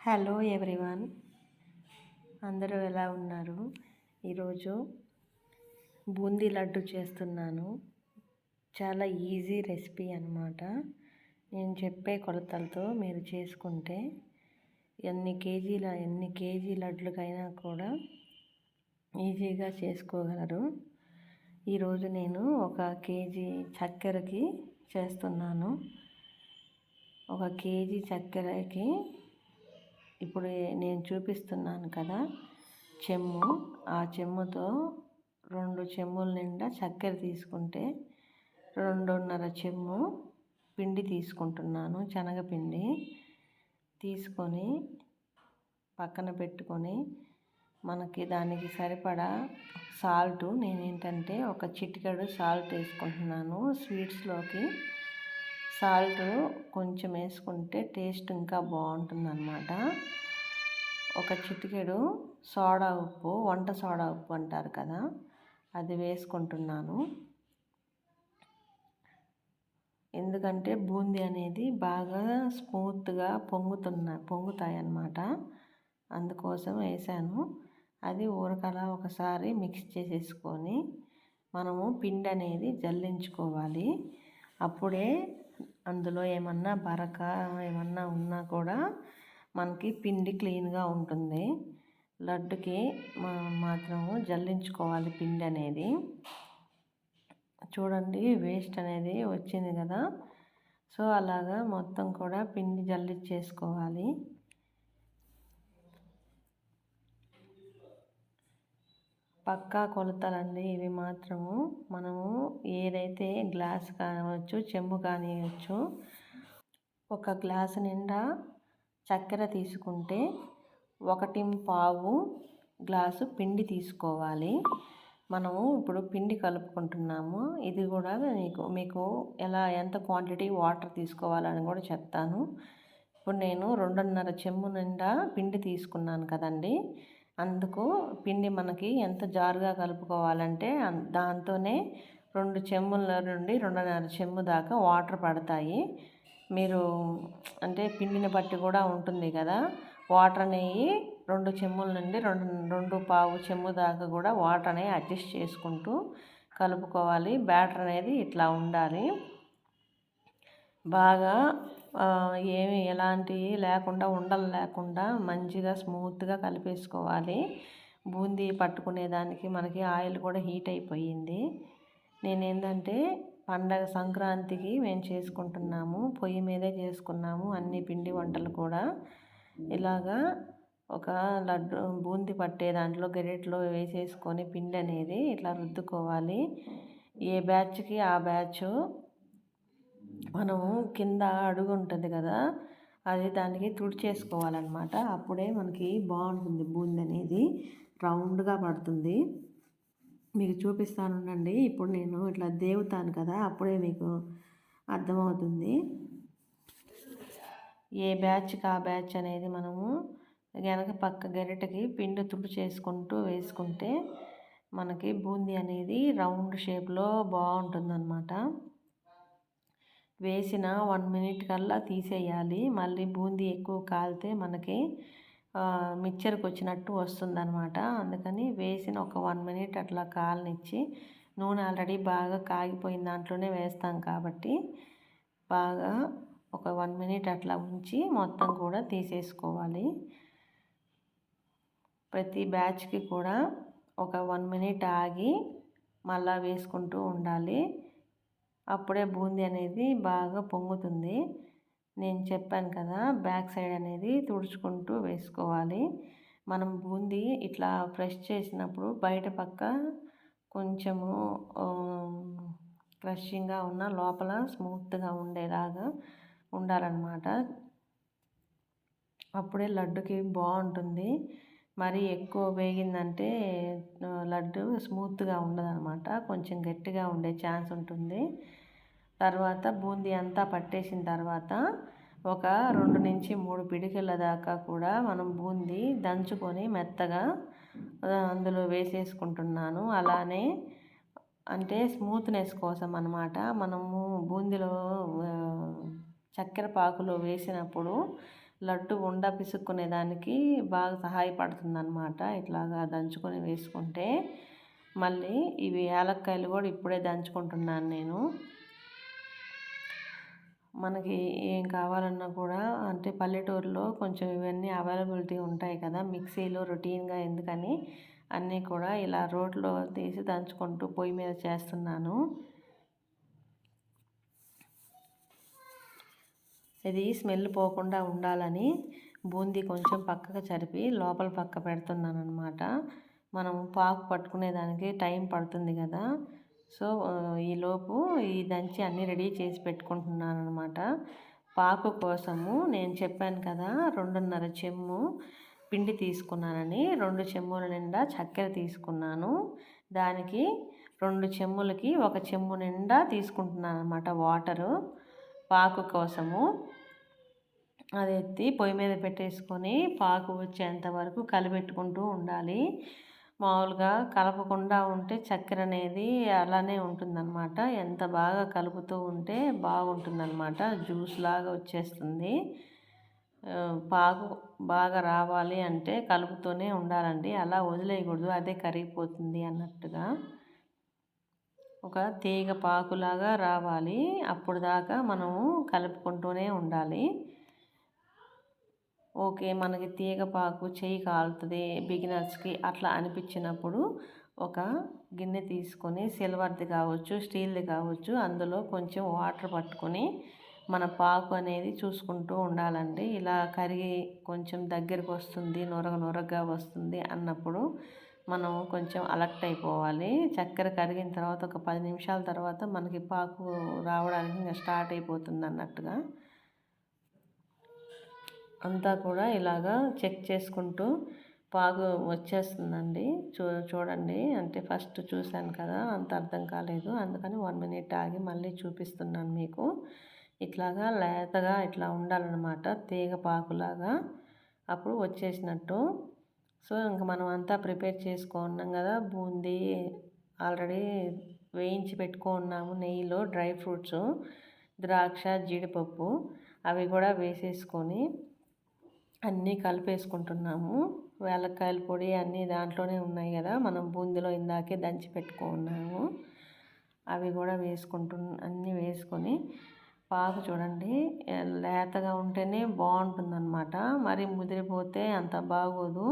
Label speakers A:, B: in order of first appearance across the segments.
A: Hello everyone, అందరూ ఎలా ఉన్నారు? ఈరోజు బూందీ లడ్డు చేస్తున్నాను. చాలా ఈజీ రెసిపీ అన్నమాట. నేను చెప్పే కొలతలతో మీరు చేసుకుంటే ఎన్ని కేజీ లడ్లకైనా కూడా ఈజీగా చేసుకోగలరు. ఈరోజు నేను 1 కేజీ చక్కెరకి చేస్తున్నాను. 1 కేజీ చక్కెరకి ఇప్పుడు నేను చూపిస్తున్నాను కదా చెమ్ము, ఆ చెమ్ముతో 2 చెమ్ముల నిండా చక్కెర తీసుకుంటే 2.5 చెమ్ము పిండి తీసుకుంటున్నాను. శనగపిండి తీసుకొని పక్కన పెట్టుకొని మనకి దానికి సరిపడా సాల్ట్, నేనేంటంటే 1 చిటికెడు సాల్ట్ వేసుకుంటున్నాను. స్వీట్స్లోకి సాల్ట్ కొంచెం వేసుకుంటే టేస్ట్ ఇంకా బాగుంటుందన్నమాట. 1 చిటికెడు సోడా ఉప్పు, వంట సోడా ఉప్పు అంటారు కదా, అది వేసుకుంటున్నాను. ఎందుకంటే బూందీ అనేది బాగా స్మూత్గా పొంగుతాయి అన్నమాట. అందుకోసం వేసాను. అది ఊరకలా ఒకసారి మిక్స్ చేసేసుకొని మనము పిండి అనేది జల్లించుకోవాలి. అప్పుడే అందులో ఏమన్నా బరక ఏమన్నా ఉన్నా కూడా మనకి పిండి క్లీన్గా ఉంటుంది. లడ్డుకి మాత్రము జల్లించుకోవాలి పిండి అనేది. చూడండి, వేస్ట్ అనేది వచ్చింది కదా, సో అలాగా మొత్తం కూడా పిండి జల్లించేసుకోవాలి. పక్కా కొలతలండి ఇవి మాత్రము. మనము ఏదైతే గ్లాస్ కానివచ్చు, చెంబు కానివచ్చు, 1 గ్లాసు నిండా చక్కెర తీసుకుంటే 1.25 గ్లాసు పిండి తీసుకోవాలి. మనము ఇప్పుడు పిండి కలుపుకుంటున్నాము. ఇది కూడా మీకు ఎంత క్వాంటిటీ వాటర్ తీసుకోవాలని కూడా చెప్తాను. ఇప్పుడు నేను 2.5 చెంబు నిండా పిండి తీసుకున్నాను కదండి. అందుకు పిండి మనకి ఎంత జారుగా కలుపుకోవాలంటే దాంతోనే 2 చెంబుల నుండి 2.5 చెంబు దాకా వాటర్ పడతాయి. మీరు అంటే పిండిని బట్టి కూడా ఉంటుంది కదా, వాటర్ అనేవి 2 చెంబుల నుండి 2.25 చెంబు దాకా కూడా వాటర్ అనేవి అడ్జస్ట్ చేసుకుంటూ కలుపుకోవాలి. బ్యాటర్ అనేది ఇట్లా ఉండాలి. బాగా ఏమి ఎలాంటి లేకుండా, ఉండలు లేకుండా మంచిగా స్మూత్గా కలిపేసుకోవాలి. బూందీ పట్టుకునేదానికి మనకి ఆయిల్ కూడా హీట్ అయిపోయింది. నేనేంటంటే పండగ సంక్రాంతికి మేము చేసుకుంటున్నాము, పొయ్యి మీదే చేసుకున్నాము అన్ని పిండి వంటలు కూడా. ఇలాగా ఒక లడ్డు బూందీ పట్టే దాంట్లో గరిటెలో వేసేసుకొని పిండి అనేది ఇట్లా రుద్దుకోవాలి. ఏ బ్యాచ్కి ఆ బ్యాచ్ మనము కింద అడుగు ఉంటుంది కదా, అది దానికి తుడిచేసుకోవాలన్నమాట. అప్పుడే మనకి బాగుంటుంది బూందీ అనేది, రౌండ్గా పడుతుంది. మీకు చూపిస్తానుండండి. ఇప్పుడు నేను ఇట్లా దేవుతాను కదా, అప్పుడే మీకు అర్థమవుతుంది. ఏ బ్యాచ్కి ఆ బ్యాచ్ అనేది మనము వెనక పక్క గరిటెకి పిండి తుడి చేసుకుంటూ వేసుకుంటే మనకి బూందీ అనేది రౌండ్ షేప్లో బాగుంటుందన్నమాట. వేసిన 1 మినిట్ కల్లా తీసేయాలి. మళ్ళీ బూందీ ఎక్కువ కాలితే మనకి మిక్చర్కి వచ్చినట్టు వస్తుందన్నమాట. అందుకని వేసిన ఒక 1 మినిట్ అట్లా కాలనిచ్చి, నూనె ఆల్రెడీ బాగా కాగిపోయిన దాంట్లోనే వేస్తాం కాబట్టి బాగా ఒక 1 మినిట్ అట్లా ఉంచి మొత్తం కూడా తీసేసుకోవాలి. ప్రతి బ్యాచ్కి కూడా ఒక 1 మినిట్ ఆగి మళ్ళా వేసుకుంటూ ఉండాలి. అప్పుడే బూందీ అనేది బాగా పొంగుతుంది. నేను చెప్పాను కదా, బ్యాక్ సైడ్ అనేది తుడుచుకుంటూ వేసుకోవాలి. మనం బూందీ ఇట్లా ప్రెస్ చేసినప్పుడు బయట పక్క కొంచెము క్రషింగ్గా ఉన్న లోపల స్మూత్గా ఉండేలాగా ఉండాలన్నమాట. అప్పుడే లడ్డుకి బాగుంటుంది. మరి ఎక్కువ వేగిందంటే లడ్డు స్మూత్గా ఉండదన్నమాట, కొంచెం గట్టిగా ఉండే ఛాన్స్ ఉంటుంది. తర్వాత బూందీ అంతా పట్టేసిన తర్వాత ఒక 2 నుంచి 3 పిడికిళ్ళ దాకా కూడా మనం బూందీ దంచుకొని మెత్తగా అందులో వేసేసుకుంటున్నాను. అలానే అంటే స్మూత్నెస్ కోసం అన్నమాట. మనము బూందీలో చక్కెర పాకులో వేసినప్పుడు లడ్డు ఉండ పిసుక్కునేదానికి బాగా సహాయపడుతుంది అన్నమాట. ఇట్లాగా దంచుకొని వేసుకుంటే. మళ్ళీ ఇవి యాలక్కాయలు కూడా ఇప్పుడే దంచుకుంటున్నాను నేను. మనకి ఏం కావాలన్నా కూడా అంటే పల్లెటూరులో కొంచెం ఇవన్నీ అవైలబిలిటీ ఉంటాయి కదా, మిక్సీలో రొటీన్గా ఎందుకని అన్నీ కూడా ఇలా రోట్లో తీసి దంచుకుంటూ పొయ్యి మీద చేస్తున్నాను. ఇది స్మెల్ పోకుండా ఉండాలని బూందీ కొంచెం పక్కకు జరిపి లోపల పక్క పెడుతున్నాను అనమాట. మనం పాకు పట్టుకునేదానికి టైం పడుతుంది కదా, సో ఈలోపు ఈ దంచి అన్నీ రెడీ చేసి పెట్టుకుంటున్నాను అనమాట. పాకు కోసము నేను చెప్పాను కదా 2.5 చెమ్ము పిండి తీసుకున్నానని, 2 చెమ్ముల నిండా చక్కెర తీసుకున్నాను. దానికి 2 చెమ్ములకి 1 చెమ్ము నిండా తీసుకుంటున్నాను అనమాట వాటరు పాకు కోసము. అది ఎత్తి పొయ్యి మీద పెట్టేసుకొని పాకు వచ్చేంత వరకు కలిపెట్టుకుంటూ ఉండాలి. మామూలుగా కలపకుండా ఉంటే చక్కెర అనేది అలానే ఉంటుందన్నమాట. ఎంత బాగా కలుపుతూ ఉంటే బాగుంటుందన్నమాట, జ్యూస్ లాగా వచ్చేస్తుంది. పాకు బాగా రావాలి అంటే కలుపుతూనే ఉండాలండి, అలా వదిలేయకూడదు, అదే కరిగిపోతుంది అన్నట్టుగా. ఒక తీగ పాకులాగా రావాలి, అప్పుడు దాకా మనము కలుపుకుంటూనే ఉండాలి. ఓకే, మనకి తీగపాకు చెయ్యి కాలుతుంది బిగినర్స్కి అట్లా అనిపించినప్పుడు ఒక గిన్నె తీసుకొని, సిల్వర్ది కావచ్చు స్టీల్ది కావచ్చు, అందులో కొంచెం వాటర్ పట్టుకొని మన పాకు అనేది చూసుకుంటూ ఉండాలండి. ఇలా కరిగి కొంచెం దగ్గరికి వస్తుంది, నొరగగా వస్తుంది అన్నప్పుడు మనం కొంచెం అలర్ట్ అయిపోవాలి. చక్కెర కరిగిన తర్వాత ఒక 10 నిమిషాల తర్వాత మనకి పాకు రావడానికి ఇంకా స్టార్ట్ అయిపోతుంది అన్నట్టుగా. అంతా కూడా ఇలాగా చెక్ చేసుకుంటూ పాకు వచ్చేస్తుందండి. చూడండి, అంటే ఫస్ట్ చూశాను కదా అంత అర్థం కాలేదు, అందుకని 1 మినిట్ ఆగి మళ్ళీ చూపిస్తున్నాను మీకు. ఇట్లాగా లేతగా ఇట్లా ఉండాలన్నమాట, తీగ పాకులాగా, అప్పుడు వచ్చేసినట్టు. సో ఇంకా మనం అంతా ప్రిపేర్ చేసుకున్నాం కదా, బూందీ ఆల్రెడీ వేయించి పెట్టుకున్నాము నెయ్యిలో, డ్రై ఫ్రూట్స్ ద్రాక్ష జీడిపప్పు అవి కూడా వేసేసుకొని అన్నీ కలిపేసుకుంటున్నాము. యాలక్కాయల పొడి అన్నీ దాంట్లోనే ఉన్నాయి కదా, మనం బూందీలో ఇందాకే దంచి పెట్టుకున్నాము. అవి కూడా అన్నీ వేసుకొని పాకు చూడండి లేతగా ఉంటేనే బాగుంటుందన్నమాట, మరి ముదిరిపోతే అంత బాగోదు.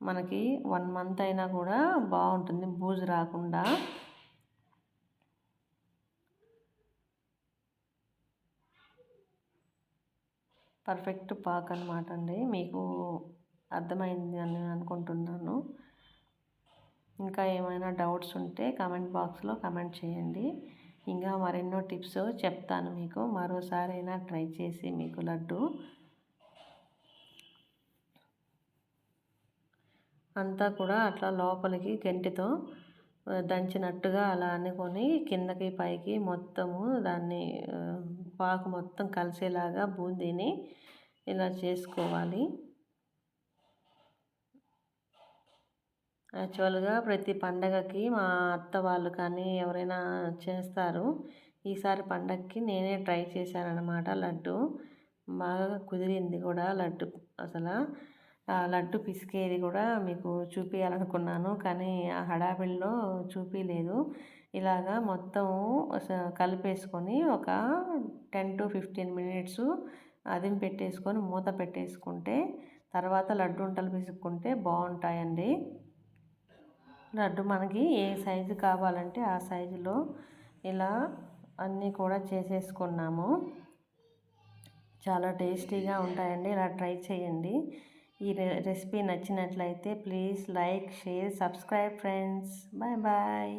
A: మనకి 1 మంత్ అయినా కూడా బాగుంటుంది, బూజు రాకుండా. పర్ఫెక్ట్ పాక్ అనమాట అండి, మీకు అర్థమైంది అని అనుకుంటున్నాను. ఇంకా ఏమైనా డౌట్స్ ఉంటే కామెంట్ బాక్స్లో కామెంట్ చేయండి. ఇంకా మరెన్నో టిప్స్ చెప్తాను మీకు, మరోసారైనా ట్రై చేసి మీకు లడ్డు అంతా కూడా అట్లా లోపలికి గంటితో దంచినట్టుగా అలా అనుకొని కిందకి పైకి మొత్తము దాన్ని పాకు మొత్తం కలిసేలాగా బూందీని ఇలా చేసుకోవాలి. యాక్చువల్గా ప్రతి పండగకి మా అత్త వాళ్ళు కానీ ఎవరైనా చేస్తారు. ఈసారి పండగకి నేనే ట్రై చేశానన్నమాట లడ్డు, బాగా కుదిరింది కూడా లడ్డు. అసలు ఆ లడ్డు పిసికేది కూడా మీకు చూపించాలనుకున్నాను, కానీ ఆ హడావిడిలో చూపించలేదు. ఇలాగా మొత్తం కలిపేసుకొని ఒక 10 to 15 మినిట్స్ అదిమి పెట్టేసుకొని మూత పెట్టేసుకుంటే తర్వాత లడ్డు ఉంటలు పిసుక్కుంటే బాగుంటాయండి. లడ్డు మనకి ఏ సైజు కావాలంటే ఆ సైజులో ఇలా అన్నీ కూడా చేసేసుకున్నాము. చాలా టేస్టీగా ఉంటాయండి, ఇలా ట్రై చేయండి. ఈ రెసిపీ నచ్చినట్లయితే please like, share, subscribe friends. Bye bye.